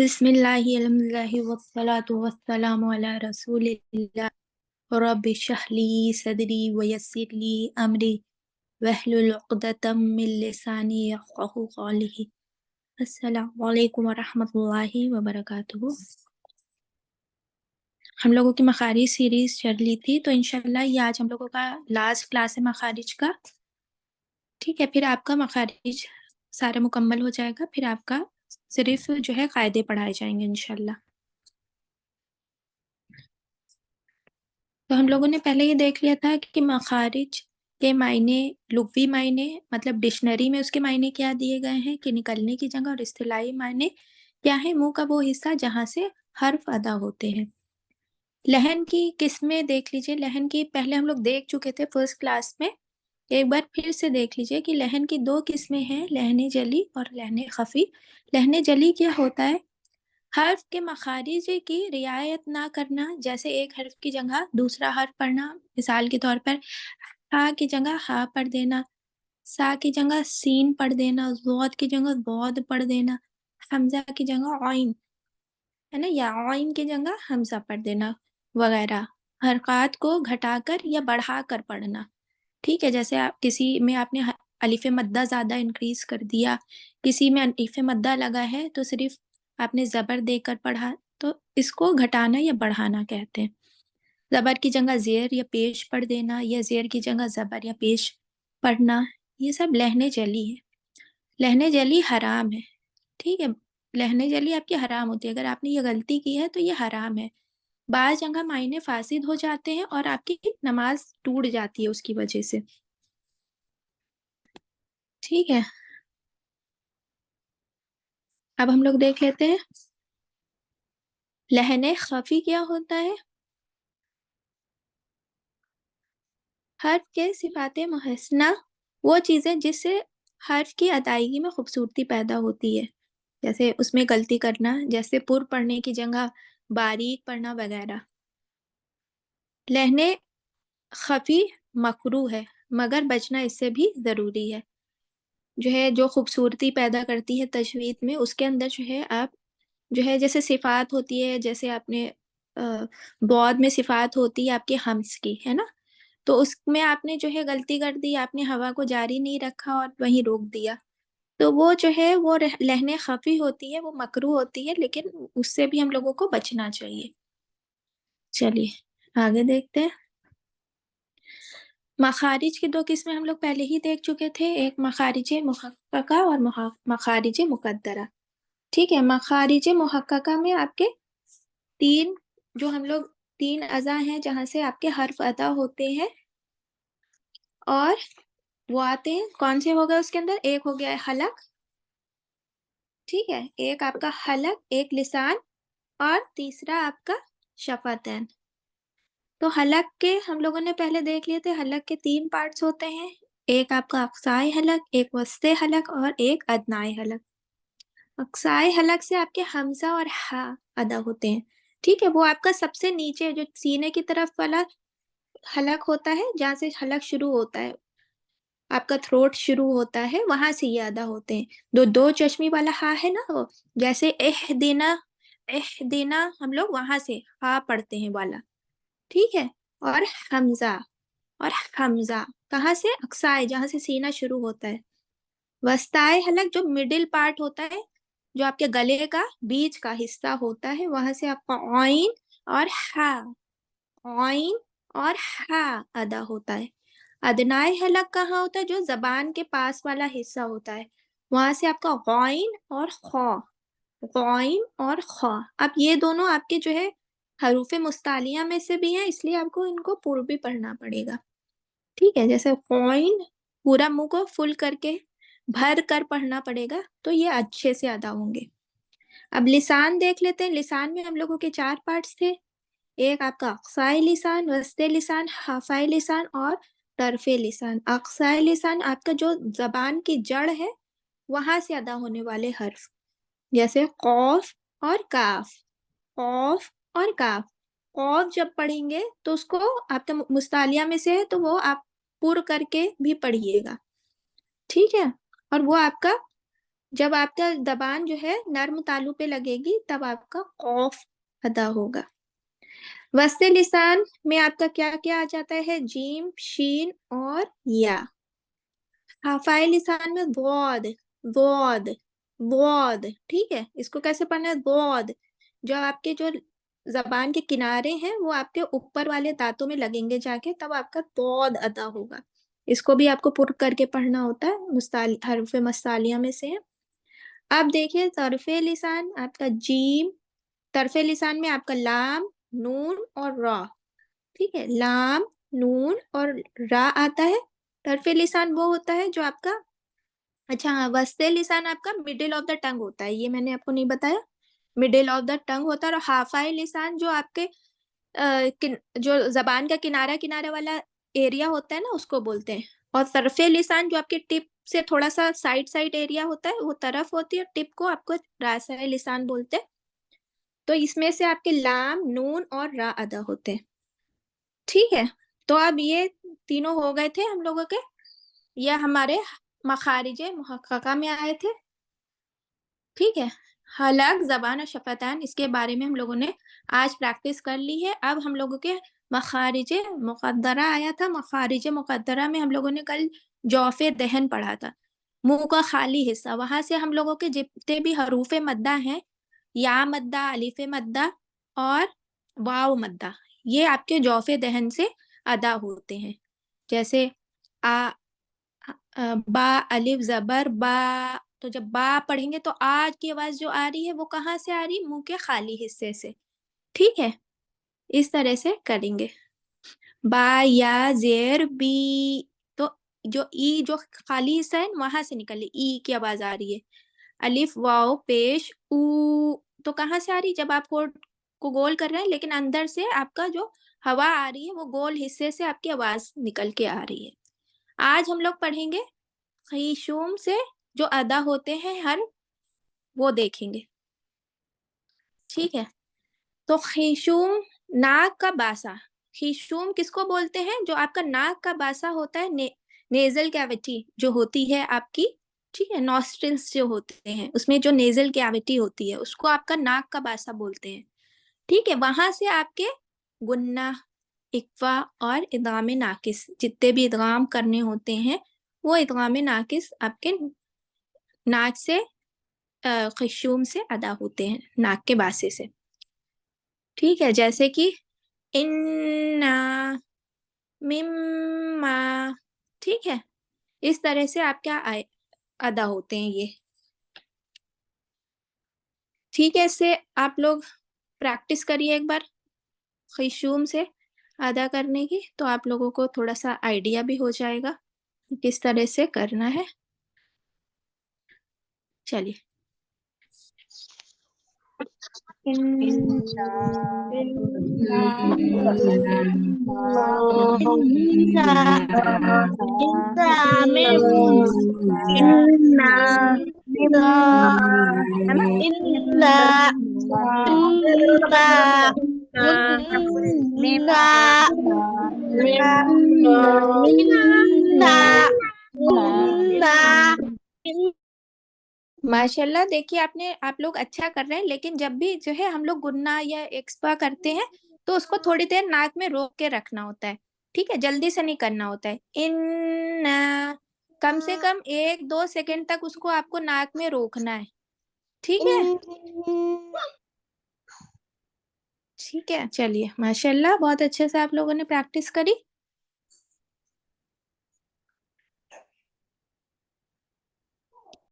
बिस्मिल्लाहि अल्हम्दुलिल्लाहि वस्सलातु वस्सलामु अला रसूलिल्लाह रब्बि इश्रह ली सदरी व यस्सिर ली अमरी वहलुल उक़दतम मिन लिसानी यफ़क़हू क़ौली। अस्सलामु अलैकुम व रहमतुल्लाहि व बरकातुहू। हम लोगों की मखारिज सीरीज चल रही थी, तो इंशाल्लाह ये आज हम लोगों का लास्ट क्लास है मखारिज का। ठीक है, फिर आपका मखारिज सारा मुकम्मल हो जाएगा, फिर आपका सिर्फ जो है कायदे पढ़ाए जाएंगे इंशाल्लाह। तो हम लोगों ने पहले ये देख लिया था कि मखारिज के मायने, लुग़वी मायने मतलब डिक्शनरी में उसके मायने क्या दिए गए हैं कि निकलने की जगह, और इस्तिलाही मायने क्या है, मुंह का वो हिस्सा जहां से हर्फ अदा होते हैं। लहन की किस्में देख लीजिए। लहन की पहले हम लोग देख चुके थे फर्स्ट क्लास में, एक बार फिर से देख लीजिए कि लहन की दो किस्में हैं, लहने जली और लहने खफी। लहने जली क्या होता है? हर्फ के मखारिज की रियायत ना करना, जैसे एक हर्फ की जगह दूसरा हर्फ पढ़ना। मिसाल के तौर पर हा की जगह हा पढ़ देना, सा की जगह सीन पढ़ देना, ज़ौद की जगह ज़ौद पढ़ देना, हमजा की जगह ऑइन, है ना, या ऑइन की जगह हमजा पढ़ देना वगैरह। हरकत को घटाकर या बढ़ाकर पढ़ना। ठीक है, जैसे आप किसी में आपने अलिफ मद्दा ज़्यादा इंक्रीज कर दिया, किसी में अलिफ मद्दा लगा है तो सिर्फ आपने ज़बर देकर पढ़ा, तो इसको घटाना या बढ़ाना कहते हैं। ज़बर की जगह ज़ेर या पेश पढ़ देना, या ज़ेर की जगह ज़बर या पेश पढ़ना, ये सब लहने जली है। लहने जली हराम है। ठीक है, लहने जली आपकी हराम होती है। अगर आपने ये गलती की है तो ये हराम है। बाज़ जगह मायने फासिद हो जाते हैं और आपकी नमाज टूट जाती है उसकी वजह से। ठीक है, अब हम लोग देख लेते हैं लहने खफी क्या होता है। हर्फ के सिफाते मुहस्सना वो चीज़ें जिससे हर्फ की अदायगी में खूबसूरती पैदा होती है, जैसे उसमें गलती करना, जैसे पुर पढ़ने की जगह बारीक पढ़ना वगैरह। लहने खफी मकरू है, मगर बचना इससे भी ज़रूरी है। जो है जो खूबसूरती पैदा करती है तजवीद में, उसके अंदर जो है आप जो है जैसे सिफात होती है, जैसे आपने बौद में सिफात होती है आपके हम्स की, है ना, तो उसमें आपने जो है गलती कर दी, आपने हवा को जारी नहीं रखा और वहीं रोक दिया, तो वो जो है वो लहने खफी होती है, वो मकरू होती है, लेकिन उससे भी हम लोगों को बचना चाहिए। चलिए आगे देखते हैं। मखारिज की दो किस्में हम लोग पहले ही देख चुके थे, एक मखारिज मुहक्कका और मखारिज मुकद्दरा। ठीक है, मखारिज मुहक्कका में आपके तीन, जो हम लोग तीन अज़ा हैं जहां से आपके हर्फ अदा होते हैं, और वो आते हैं कौन से हो गए उसके अंदर, एक हो गया है हलक। ठीक है, एक आपका हलक, एक लिसान, और तीसरा आपका शफतैन। तो हलक के हम लोगों ने पहले देख लिए थे, हलक के तीन पार्ट्स होते हैं, एक आपका अक्साई हलक, एक वस्ते हलक और एक अदनाई हलक। अक्साई हलक से आपके हमजा और हा अदा होते हैं। ठीक है, वो आपका सबसे नीचे जो सीने की तरफ वाला हलक होता है, जहाँ से हलक शुरू होता है, आपका थ्रोट शुरू होता है, वहां से ये अदा होते हैं। दो दो चश्मी वाला हा है ना, वो जैसे एह देना हम लोग वहां से हा पढ़ते हैं वाला। ठीक है, और हमजा, और हमजा कहाँ से, अक्साई, जहां से सीना शुरू होता है। वस्ताए हलक जो मिडिल पार्ट होता है, जो आपके गले का बीच का हिस्सा होता है, वहां से आपका ऑइन और हा, ऑइन और हा अदा होता है। अदनाए हलक कहाँ होता है, जो जबान के पास वाला हिस्सा होता है, वहां से आपका गौइन और खौ, गौइन और खौ। अब ये दोनों आपके जो है हरूफ मुस्तालिया में से भी हैं, इसलिए आपको इनको पूर्व भी पढ़ना पड़ेगा। ठीक है, जैसे गौइन पूरा मुंह को फुल करके भर कर पढ़ना पड़ेगा, तो ये अच्छे से अदा होंगे। अब लिसान देख लेते हैं। लिसान में हम लोगों के चार पार्ट्स थे, एक आपका अक्साई लिसान, वस्ते लिसान, हाफाई लिसान और तरफे लिसान। अक्साई लिसान आपका जो जबान की जड़ है, वहां से अदा होने वाले हर्फ, जैसे कौफ और काफ, कौफ और काफ। कौफ जब पढ़ेंगे तो उसको आपका मुस्तालिया में से है, तो वो आप पुर करके भी पढ़िएगा। ठीक है, और वो आपका जब आपका जबान जो है नर्म तालु पे लगेगी तब आपका कौफ अदा होगा। वस्ते लिसान में आपका क्या क्या आ जाता है? जीम, शीन और या। हाफाई लिसान में गौद, गौद, गौद। ठीक है, इसको कैसे पढ़ना है? गौद। जो आपके जो जबान के किनारे हैं वो आपके ऊपर वाले दांतों में लगेंगे जाके, तब आपका गौद अदा होगा। इसको भी आपको पुर करके पढ़ना होता है, मुस्ताल हरफ मस्तालिया में से है। अब देखिए तरफे लिसान आपका जीम, तरफे लिसान में आपका लाम, नून और रा। ठीक है, लाम, नून और रा आता है। तरफे लिसान वो होता है जो आपका, अच्छा हाँ, वस्ते लिसान आपका मिडिल ऑफ द टंग होता है, ये मैंने आपको नहीं बताया। मिडिल ऑफ द टंग होता है। और हाफाई लिसान जो आपके जो जबान का किनारा किनारा वाला एरिया होता है ना, उसको बोलते हैं। और तरफे लिसान जो आपके टिप से थोड़ा सा साइड साइड एरिया होता है, वो तरफ होती है। टिप को आपको रासाई लिसान बोलते हैं। तो इसमें से आपके लाम, नून और रा अदा होते हैं। ठीक है, तो अब ये तीनों हो गए थे हम लोगों के, ये हमारे मखारिजे मुहक्कका में आए थे। ठीक है, हलक, जबान और शफतान, इसके बारे में हम लोगों ने आज प्रैक्टिस कर ली है। अब हम लोगों के मखारिजे मुकद्दरा आया था। मखारिजे मुकद्दरा में हम लोगों ने कल जौफे दहन पढ़ा था, मुंह का खाली हिस्सा। वहां से हम लोगों के जितने भी हरूफ मद्दा हैं, या मद्दा, अलिफ मद्दा और वाव मद्दा, ये आपके जौफे दहन से अदा होते हैं। जैसे आ, बा, अलिफ जबर बा। तो जब बा पढ़ेंगे तो आज की आवाज जो आ रही है वो कहाँ से आ रही है? मुंह के खाली हिस्से से। ठीक है, इस तरह से करेंगे। बा, या, जेर, बी। तो जो ई जो खाली हिस्सा है वहां से निकल ई की आवाज आ रही है। अलिफ वाओ पेश ऊ, तो कहाँ से आ रही? जब आप होठ को गोल कर रहे हैं लेकिन अंदर से आपका जो हवा आ रही है वो गोल हिस्से से आपकी आवाज निकल के आ रही है। आज हम लोग पढ़ेंगे खीशूम से जो अदा होते हैं हर, वो देखेंगे। ठीक है, तो खीशूम नाक का बासा। खीशूम किसको बोलते हैं? जो आपका नाक का बासा होता है, नेजल कैविटी जो होती है आपकी। ठीक है, नॉस्ट्रिल्स जो होते हैं उसमें जो नेजल कैविटी होती है उसको आपका नाक का बासा बोलते हैं। ठीक है, वहां से आपके गुन्ना, इक्वा और इदगाम नाकिस, जितने भी इदगाम करने होते हैं वो इदगाम नाकिस आपके नाक से खिशूम से अदा होते हैं, नाक के बासे से। ठीक है, जैसे कि इन्ना, मिम्मा। ठीक है, इस तरह से आपके अदा होते हैं ये। ठीक है, इससे आप लोग प्रैक्टिस करिए एक बार खिशूम से अदा करने की, तो आप लोगों को थोड़ा सा आइडिया भी हो जाएगा किस तरह से करना है। चलिए, है ना? माशाल्लाह, देखिए आपने, आप लोग अच्छा कर रहे हैं, लेकिन जब भी जो है हम लोग गुन्ना या एक्सपा करते हैं तो उसको थोड़ी देर नाक में रोक के रखना होता है। ठीक है, जल्दी से नहीं करना होता है। इन, कम से कम 1-2 सेकंड तक उसको आपको नाक में रोकना है। ठीक है, ठीक है, चलिए माशाल्लाह बहुत अच्छे से आप लोगों ने प्रैक्टिस करी।